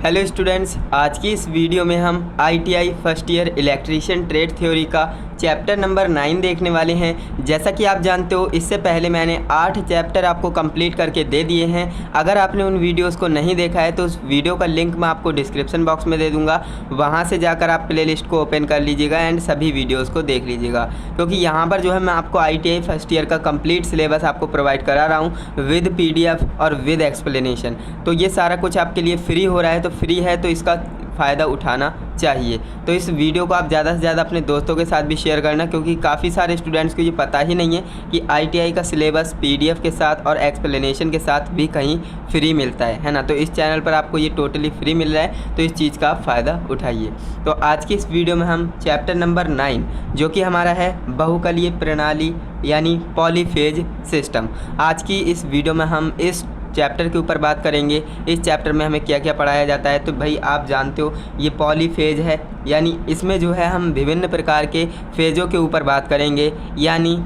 Hello students, आज की इस वीडियो में हम ITI first year electrician trade theory का चैप्टर नंबर 9 देखने वाले हैं। जैसा कि आप जानते हो, इससे पहले मैंने 8 चैप्टर आपको कंप्लीट करके दे दिए हैं। अगर आपने उन वीडियोस को नहीं देखा है तो उस वीडियो का लिंक मैं आपको डिस्क्रिप्शन बॉक्स में दे दूंगा, वहां से जाकर आप प्लेलिस्ट को ओपन कर लीजिएगा एंड सभी वीडियोज़ को देख लीजिएगा, क्योंकि यहाँ पर जो है मैं आपको ITI फर्स्ट ईयर का कंप्लीट सिलेबस आपको प्रोवाइड करा रहा हूँ विद PDF और विद एक्सप्लेनेशन। तो ये सारा कुछ आपके लिए फ्री हो रहा है, तो फ्री है तो इसका फ़ायदा उठाना चाहिए। तो इस वीडियो को आप ज़्यादा से ज़्यादा अपने दोस्तों के साथ भी शेयर करना, क्योंकि काफ़ी सारे स्टूडेंट्स को ये पता ही नहीं है कि ITI का सिलेबस PDF के साथ और एक्सप्लेनेशन के साथ भी कहीं फ्री मिलता है ना। तो इस चैनल पर आपको ये टोटली फ्री मिल रहा है, तो इस चीज़ का फ़ायदा उठाइए। तो आज की इस वीडियो में हम चैप्टर नंबर 9 जो कि हमारा है बहुकलीय प्रणाली यानी पॉलीफेज सिस्टम, आज की इस वीडियो में हम इस चैप्टर के ऊपर बात करेंगे। इस चैप्टर में हमें क्या क्या पढ़ाया जाता है, तो भाई आप जानते हो ये पॉलीफेज है, यानी इसमें जो है हम विभिन्न प्रकार के फेज़ों के ऊपर बात करेंगे। यानी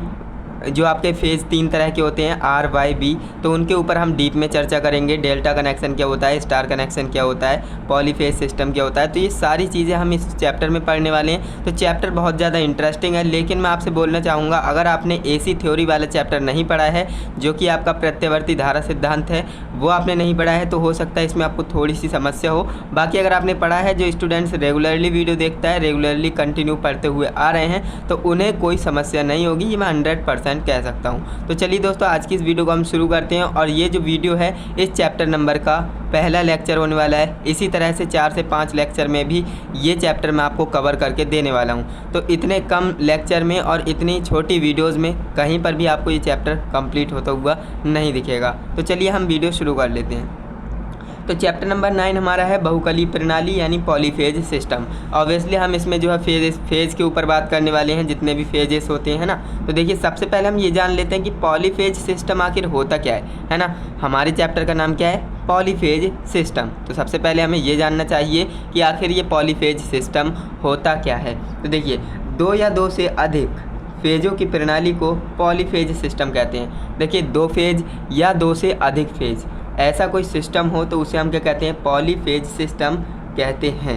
जो आपके फेज़ 3 तरह के होते हैं R, Y, B, तो उनके ऊपर हम डीप में चर्चा करेंगे। डेल्टा कनेक्शन क्या होता है, स्टार कनेक्शन क्या होता है, पॉलीफेज सिस्टम क्या होता है, तो ये सारी चीज़ें हम इस चैप्टर में पढ़ने वाले हैं। तो चैप्टर बहुत ज़्यादा इंटरेस्टिंग है, लेकिन मैं आपसे बोलना चाहूँगा, अगर आपने AC थ्योरी वाला चैप्टर नहीं पढ़ा है जो कि आपका प्रत्यावर्ती धारा सिद्धांत है, वो आपने नहीं पढ़ा है, तो हो सकता है इसमें आपको थोड़ी सी समस्या हो। बाकी अगर आपने पढ़ा है, जो स्टूडेंट्स रेगुलरली वीडियो देखता है, रेगुलरली कंटिन्यू पढ़ते हुए आ रहे हैं, तो उन्हें कोई समस्या नहीं होगी, ये मैं 100% कह सकता हूं। तो चलिए दोस्तों, आज की इस वीडियो को हम शुरू करते हैं। और ये जो वीडियो है इस चैप्टर नंबर का पहला लेक्चर होने वाला है। इसी तरह से 4 से 5 लेक्चर में भी ये चैप्टर मैं आपको कवर करके देने वाला हूं। तो इतने कम लेक्चर में और इतनी छोटी वीडियोज़ में कहीं पर भी आपको ये चैप्टर कंप्लीट होता हुआ नहीं दिखेगा। तो चलिए हम वीडियो शुरू कर लेते हैं। तो चैप्टर नंबर 9 हमारा है बहुकलीय प्रणाली यानी पॉलीफेज सिस्टम। ऑब्वियसली हम इसमें जो है फेज़ के ऊपर बात करने वाले हैं, जितने भी फेजेस होते हैं ना। तो देखिए, सबसे पहले हम ये जान लेते हैं कि पॉलीफेज सिस्टम आखिर होता क्या है ना। हमारे चैप्टर का नाम क्या है, पॉलीफेज सिस्टम। तो सबसे पहले हमें ये जानना चाहिए कि आखिर ये पॉलीफेज सिस्टम होता क्या है। तो देखिए, 2 या 2 से अधिक फेज़ों की प्रणाली को पॉलीफेज सिस्टम कहते हैं। देखिए, 2 फेज या 2 से अधिक फेज, ऐसा कोई सिस्टम हो तो उसे हम क्या कहते हैं, पॉलीफेज सिस्टम कहते हैं।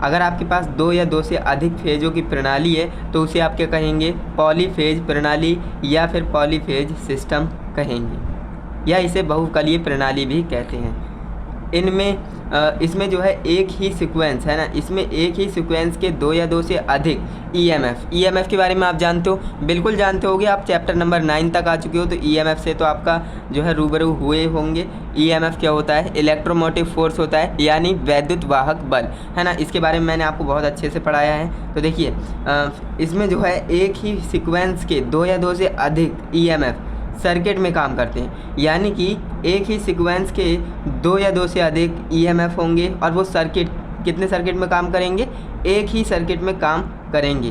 अगर आपके पास 2 या 2 से अधिक फेज़ों की प्रणाली है तो उसे आप क्या कहेंगे, पॉलीफेज प्रणाली या फिर पॉलीफेज सिस्टम कहेंगे, या इसे बहुकलीय प्रणाली भी कहते हैं। इसमें जो है एक ही सीक्वेंस है ना, इसमें एक ही सीक्वेंस के 2 या 2 से अधिक EMF के बारे में आप जानते हो, बिल्कुल जानते होगे, आप चैप्टर नंबर 9 तक आ चुके हो। तो EMF से तो आपका जो है रूबरू हुए होंगे। EMF क्या होता है, इलेक्ट्रोमोटिव फोर्स होता है, यानी वैद्युत वाहक बल है ना। इसके बारे में मैंने आपको बहुत अच्छे से पढ़ाया है। तो देखिए, इसमें जो है एक ही सीक्वेंस के 2 या 2 से अधिक EMF सर्किट में काम करते हैं, यानी कि एक ही सीक्वेंस के 2 या 2 से अधिक EMF होंगे और वो सर्किट कितने सर्किट में काम करेंगे, एक ही सर्किट में काम करेंगे।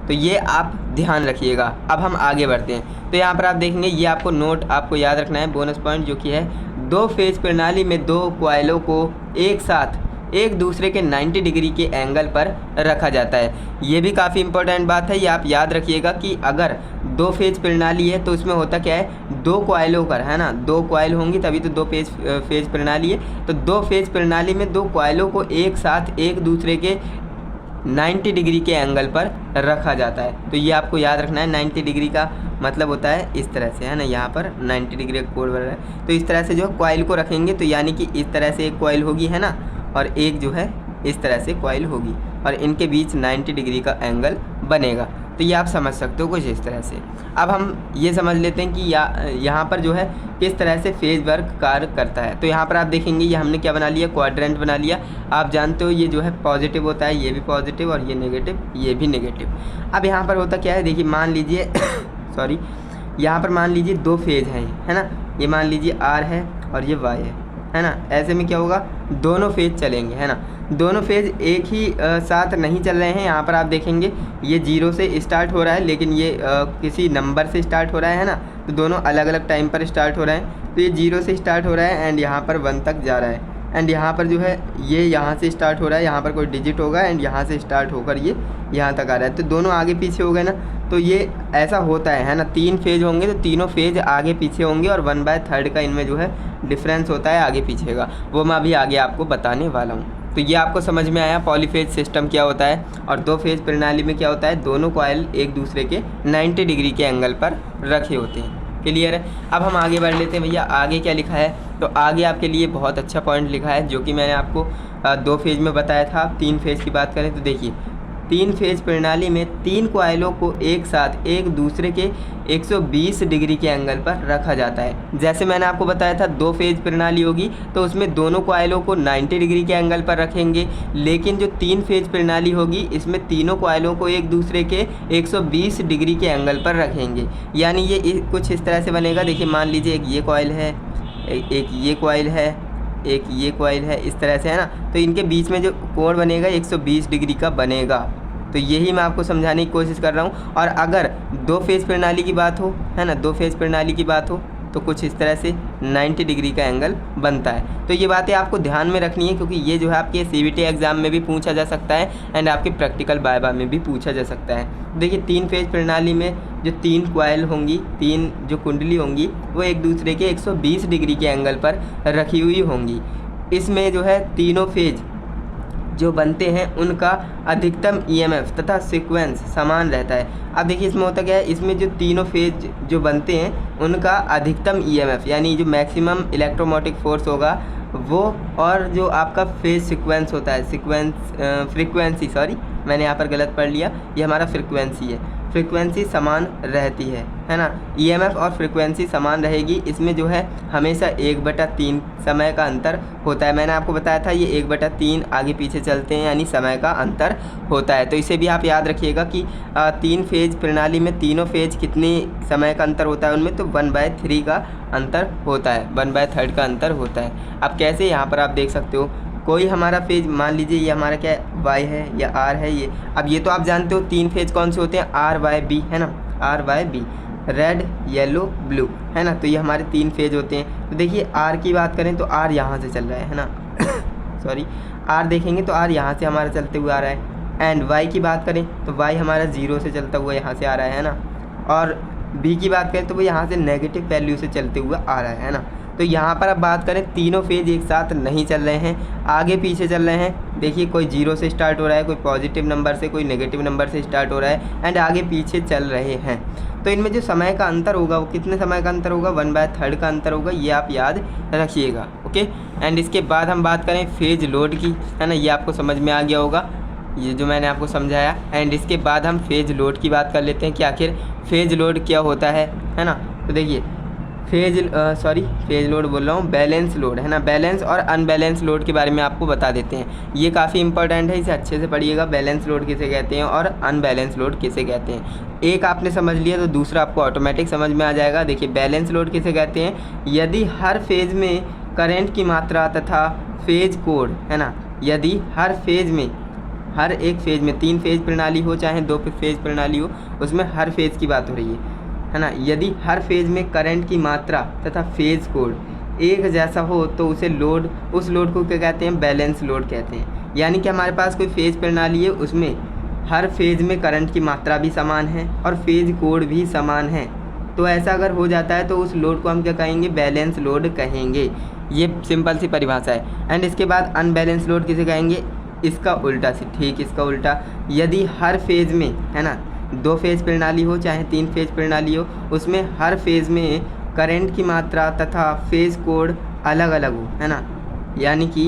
तो ये आप ध्यान रखिएगा। अब हम आगे बढ़ते हैं। तो यहाँ पर आप देखेंगे, ये आपको नोट आपको याद रखना है, बोनस पॉइंट, जो कि है 2 फेज प्रणाली में 2 कॉइलों को एक साथ एक दूसरे के 90 डिग्री के एंगल पर रखा जाता है। ये भी काफ़ी इंपॉर्टेंट बात है, ये आप याद रखिएगा कि अगर 2 फेज प्रणाली है तो उसमें होता क्या है, 2 कॉइलों पर है ना, 2 कॉइल होंगी तभी तो 2 फेज प्रणाली है। तो 2 फेज प्रणाली में 2 कॉइलों को एक साथ एक दूसरे के 90 डिग्री के एंगल पर रखा जाता है। तो ये आपको याद रखना है। 90 डिग्री का मतलब होता है इस तरह से, है ना, यहाँ पर 90 डिग्री का कोण बन रहा है। तो इस तरह से जो कॉइल को रखेंगे, तो यानी कि इस तरह से एक कॉइल होगी, है ना, और एक जो है इस तरह से कॉइल होगी, और इनके बीच 90 डिग्री का एंगल बनेगा। तो ये आप समझ सकते हो कुछ इस तरह से। अब हम ये समझ लेते हैं कि यहाँ पर जो है किस तरह से फेज वर्क कार्य करता है। तो यहाँ पर आप देखेंगे, ये हमने क्या बना लिया, क्वाड्रेंट बना लिया। आप जानते हो ये जो है पॉजिटिव होता है, ये भी पॉजिटिव, और ये नेगेटिव, ये भी नेगेटिव। अब यहाँ पर होता क्या है, देखिए, मान लीजिए सॉरी, यहाँ पर मान लीजिए 2 फेज हैं, है ना, ये मान लीजिए R है और ये Y है ना। ऐसे में क्या होगा, दोनों फेज चलेंगे, है ना। दोनों फेज एक ही साथ नहीं चल रहे हैं। यहाँ पर आप देखेंगे, ये 0 से स्टार्ट हो रहा है, लेकिन ये किसी नंबर से स्टार्ट हो रहा है ना। तो दोनों अलग अलग टाइम पर स्टार्ट हो रहे हैं। तो ये 0 से स्टार्ट हो रहा है एंड यहाँ पर 1 तक जा रहा है। एंड यहाँ पर जो है ये यहाँ से स्टार्ट हो रहा है, यहाँ पर कोई डिजिट होगा एंड यहाँ से स्टार्ट होकर ये यहाँ तक आ रहा है, तो दोनों आगे पीछे हो गए ना। तो ये ऐसा होता है ना, 3 फेज होंगे तो तीनों फेज आगे पीछे होंगे और 1/3 का इनमें जो है डिफरेंस होता है आगे पीछे का, वो मैं अभी आगे आपको बताने वाला हूँ। तो ये आपको समझ में आया पॉलीफेज सिस्टम क्या होता है और 2 फेज प्रणाली में क्या होता है, दोनों कॉइल एक दूसरे के 90 डिग्री के एंगल पर रखे होते हैं। क्लियर है। अब हम आगे बढ़ लेते हैं भैया, आगे क्या लिखा है। तो आगे आपके लिए बहुत अच्छा पॉइंट लिखा है जो कि मैंने आपको 2 फेज में बताया था। 3 फेज की बात करें तो देखिए 3 फेज प्रणाली में 3 कॉइलों को एक साथ एक दूसरे के 120 डिग्री के एंगल पर रखा जाता है। जैसे मैंने आपको बताया था 2 फेज प्रणाली होगी तो उसमें दोनों कॉइलों को 90 डिग्री के एंगल पर रखेंगे, लेकिन जो 3 फेज प्रणाली होगी इसमें तीनों कॉइलों को एक दूसरे के 120 डिग्री के एंगल पर रखेंगे। यानी ये कुछ इस तरह से बनेगा। देखिए मान लीजिए एक ये कॉइल है, एक ये कॉइल है, एक ये कॉइल है, इस तरह से है ना। तो इनके बीच में जो कोण बनेगा 120 डिग्री का बनेगा। तो यही मैं आपको समझाने की कोशिश कर रहा हूँ। और अगर 2 फेज प्रणाली की बात हो, है ना, 2 फेज प्रणाली की बात हो तो कुछ इस तरह से 90 डिग्री का एंगल बनता है। तो ये बातें आपको ध्यान में रखनी है क्योंकि ये जो है आपके CVT एग्ज़ाम में भी पूछा जा सकता है एंड आपके प्रैक्टिकल वाइवा में भी पूछा जा सकता है। देखिए 3 फेज प्रणाली में जो 3 कॉइल होंगी, 3 जो कुंडली होंगी वो एक दूसरे के 120 डिग्री के एंगल पर रखी हुई होंगी। इसमें जो है तीनों फेज जो बनते हैं उनका अधिकतम EMF तथा सीक्वेंस समान रहता है। अब देखिए इसमें होता क्या है, इसमें जो तीनों फेज जो बनते हैं उनका अधिकतम EMF यानी जो मैक्सिमम इलेक्ट्रोमोटिक फोर्स होगा वो, और जो आपका फेज सीक्वेंस होता है, फ्रीक्वेंसी, सॉरी मैंने यहाँ पर गलत पढ़ लिया, ये हमारा फ्रीक्वेंसी है, फ्रीक्वेंसी समान रहती है ना। EMF और फ्रीक्वेंसी समान रहेगी। इसमें जो है हमेशा 1/3 समय का अंतर होता है। मैंने आपको बताया था ये 1/3 आगे पीछे चलते हैं यानी समय का अंतर होता है। तो इसे भी आप याद रखिएगा कि 3 फेज प्रणाली में तीनों फेज कितने समय का अंतर होता है उनमें, तो 1/3 का अंतर होता है, 1/3 का अंतर होता है। अब कैसे, यहाँ पर आप देख सकते हो कोई हमारा फेज, मान लीजिए ये हमारा क्या है, Y है या R है ये। अब ये तो आप जानते हो 3 फेज कौन से होते हैं, RYB है ना, RYB, रेड येलो ब्लू, है ना। तो ये हमारे 3 फेज होते हैं। तो देखिए R की बात करें तो R यहाँ से चल रहा है ना सॉरी, R देखेंगे तो R यहाँ से हमारा चलते हुए आ रहा है। एंड Y की बात करें तो Y हमारा 0 से चलता हुआ यहाँ से आ रहा है ना। और B की बात करें तो वो यहाँ से नेगेटिव वैल्यू से चलते हुए आ रहा है ना। तो यहाँ पर अब बात करें तीनों फेज एक साथ नहीं चल रहे हैं, आगे पीछे चल रहे हैं। देखिए कोई 0 से स्टार्ट हो रहा है, कोई पॉजिटिव नंबर से, कोई नेगेटिव नंबर से स्टार्ट हो रहा है एंड आगे पीछे चल रहे हैं। तो इनमें जो समय का अंतर होगा वो कितने समय का अंतर होगा, 1/3 का अंतर होगा, ये आप याद रखिएगा। ओके। एंड इसके बाद हम बात करें फेज लोड की, है ना, ये आपको समझ में आ गया होगा ये जो मैंने आपको समझाया। एंड इसके बाद हम फेज लोड की बात कर लेते हैं कि आखिर फेज लोड क्या होता है ना। तो देखिए फेज लोड बोल रहा हूँ, बैलेंस लोड, है ना। बैलेंस और अनबैलेंस लोड के बारे में आपको बता देते हैं, ये काफ़ी इंपॉर्टेंट है, इसे अच्छे से पढ़िएगा। बैलेंस लोड किसे कहते हैं और अनबैलेंस लोड किसे कहते हैं, एक आपने समझ लिया तो दूसरा आपको ऑटोमेटिक समझ में आ जाएगा। देखिए बैलेंस लोड किसे कहते हैं, यदि हर फेज में करंट की मात्रा तथा फेज कोड, है ना, यदि हर फेज में, हर एक फेज में, 3 फेज प्रणाली हो चाहे 2 फेज प्रणाली हो, उसमें हर फेज की बात हो रही है ना, यदि हर फेज में करंट की मात्रा तथा फेज कोड एक जैसा हो तो उसे लोड, उस लोड को क्या कहते हैं, बैलेंस लोड कहते हैं। यानी कि हमारे पास कोई फेज प्रणाली है, उसमें हर फेज में करंट की मात्रा भी समान है और फेज कोड भी समान है, तो ऐसा अगर हो जाता है तो उस लोड को हम क्या कहेंगे, बैलेंस लोड कहेंगे। ये सिंपल सी परिभाषा है। एंड इसके बाद अनबैलेंस लोड किसे कहेंगे, इसका उल्टा से, ठीक इसका उल्टा, यदि हर फेज में, है ना, 2 फेज प्रणाली हो चाहे 3 फेज प्रणाली हो, उसमें हर फेज में करंट की मात्रा तथा फेज कोड अलग अलग हो, है ना, यानी कि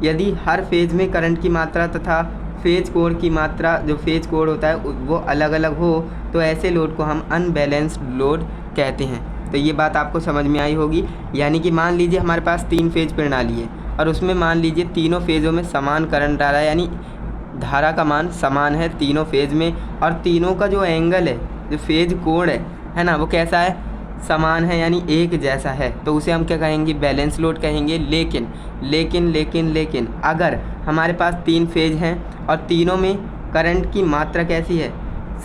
यदि हर फेज में करंट की मात्रा तथा फेज कोड की मात्रा, जो फेज कोड होता है वो अलग अलग हो, तो ऐसे लोड को हम अनबैलेंस्ड लोड कहते हैं। तो ये बात आपको समझ में आई होगी। यानी कि मान लीजिए हमारे पास 3 फेज प्रणाली है और उसमें मान लीजिए तीनों फेज़ों में समान करंट आ रहा है, यानी धारा का मान समान है तीनों फेज में, और तीनों का जो एंगल है, जो फेज कोण है ना, वो कैसा है, समान है, यानी एक जैसा है, तो उसे हम क्या कहेंगे, बैलेंस लोड कहेंगे। लेकिन लेकिन लेकिन लेकिन अगर हमारे पास 3 फेज हैं और तीनों में करंट की मात्रा कैसी है,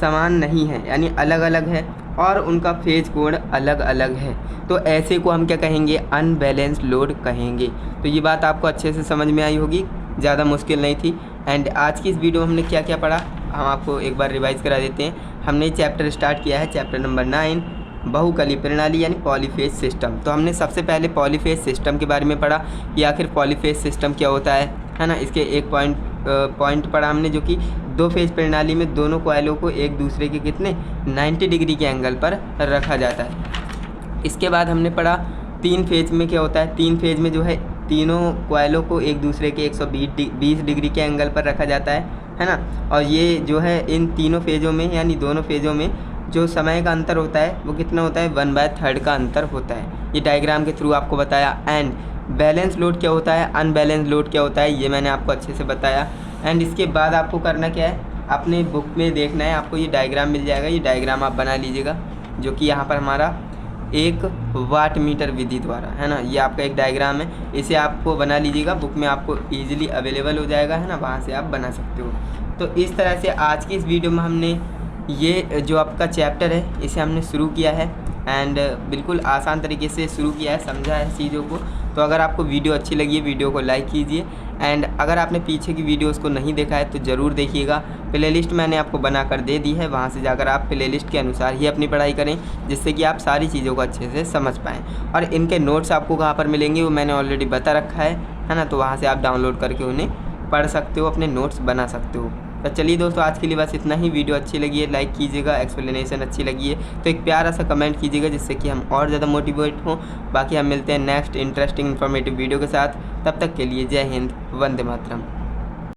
समान नहीं है, यानी अलग अलग है, और उनका फेज कोण अलग अलग है, तो ऐसे को हम क्या कहेंगे, अनबैलेंस्ड लोड कहेंगे। तो ये बात आपको अच्छे से समझ में आई होगी, ज़्यादा मुश्किल नहीं थी। एंड आज की इस वीडियो में हमने क्या क्या पढ़ा, हम आपको एक बार रिवाइज करा देते हैं। हमने चैप्टर स्टार्ट किया है, चैप्टर नंबर 9, बहुकली प्रणाली यानी पॉलीफेज सिस्टम। तो हमने सबसे पहले पॉलीफेज सिस्टम के बारे में पढ़ा कि आखिर पॉलीफेज सिस्टम क्या होता है ना। इसके एक पॉइंट पढ़ा हमने, जो कि 2 फेज प्रणाली में दोनों कॉइलों को एक दूसरे के कितने 90 डिग्री के एंगल पर रखा जाता है। इसके बाद हमने पढ़ा 3 फेज में क्या होता है। 3 फेज में जो है तीनों कॉइलों को एक दूसरे के 120 डिग्री के एंगल पर रखा जाता है ना। और ये जो है इन तीनों फेजों में यानी दोनों फेजों में जो समय का अंतर होता है वो कितना होता है, 1/3 का अंतर होता है। ये डायग्राम के थ्रू आपको बताया। एंड बैलेंस लोड क्या होता है, अनबैलेंस लोड क्या होता है, ये मैंने आपको अच्छे से बताया। एंड इसके बाद आपको करना क्या है, अपने बुक में देखना है, आपको ये डायग्राम मिल जाएगा। ये डायग्राम आप बना लीजिएगा, जो कि यहाँ पर हमारा 1 वाट मीटर विधि द्वारा है ना, ये आपका एक डायग्राम है। इसे आपको बना लीजिएगा, बुक में आपको ईजिली अवेलेबल हो जाएगा है ना, वहाँ से आप बना सकते हो। तो इस तरह से आज की इस वीडियो में हमने ये जो आपका चैप्टर है इसे हमने शुरू किया है। एंड बिल्कुल आसान तरीके से शुरू किया है, समझा है चीज़ों को। तो अगर आपको वीडियो अच्छी लगी है, वीडियो को लाइक कीजिए। एंड अगर आपने पीछे की वीडियोस को नहीं देखा है तो ज़रूर देखिएगा। प्लेलिस्ट मैंने आपको बना कर दे दी है, वहाँ से जाकर आप प्लेलिस्ट के अनुसार ही अपनी पढ़ाई करें, जिससे कि आप सारी चीज़ों को अच्छे से समझ पाएँ। और इनके नोट्स आपको कहाँ पर मिलेंगे वो मैंने ऑलरेडी बता रखा है ना। तो वहाँ से आप डाउनलोड करके उन्हें पढ़ सकते हो, अपने नोट्स बना सकते हो। तो चलिए दोस्तों, आज के लिए बस इतना ही। वीडियो अच्छी लगी है लाइक कीजिएगा, एक्सप्लेनेशन अच्छी लगी है तो एक प्यारा सा कमेंट कीजिएगा, जिससे कि हम और ज़्यादा मोटिवेट हों। बाकी हम मिलते हैं नेक्स्ट इंटरेस्टिंग इन्फॉर्मेटिव वीडियो के साथ। तब तक के लिए जय हिंद, वंदे मातरम।